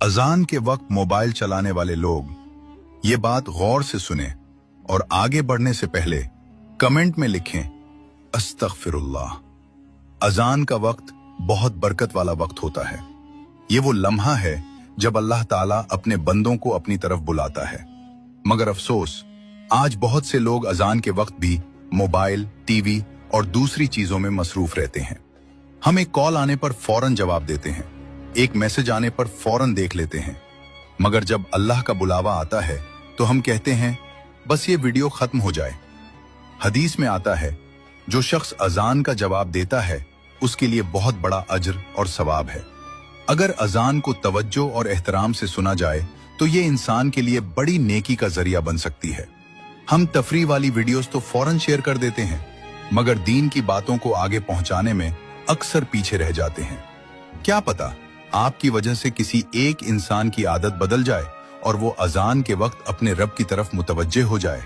अजान के वक्त मोबाइल चलाने वाले लोग ये बात गौर से सुने और आगे बढ़ने से पहले कमेंट में लिखें अस्तगफिरुल्लाह। अजान का वक्त बहुत बरकत वाला वक्त होता है। ये वो लम्हा है जब अल्लाह ताला अपने बंदों को अपनी तरफ बुलाता है। मगर अफसोस, आज बहुत से लोग अजान के वक्त भी मोबाइल, टीवी और दूसरी चीजों में मसरूफ रहते हैं। हम एक कॉल आने पर फौरन जवाब देते हैं, एक मैसेज आने पर फौरन देख लेते हैं, मगर जब अल्लाह का बुलावा आता है तो हम कहते हैं बस ये वीडियो खत्म हो जाए। हदीस में आता है, जो शख्स अजान का जवाब देता है उसके लिए बहुत बड़ा अज्र और सवाब है। अगर अजान को तवज्जो और एहतराम से सुना जाए तो ये इंसान के लिए बड़ी नेकी का जरिया बन सकती है। हम तफरीह वाली वीडियोस तो फौरन शेयर कर देते हैं, मगर दीन की बातों को आगे पहुंचाने में अक्सर पीछे रह जाते हैं। क्या पता आपकी वजह से किसी एक इंसान की आदत बदल जाए और वो अजान के वक्त अपने रब की तरफ मुतवज्जे हो जाए।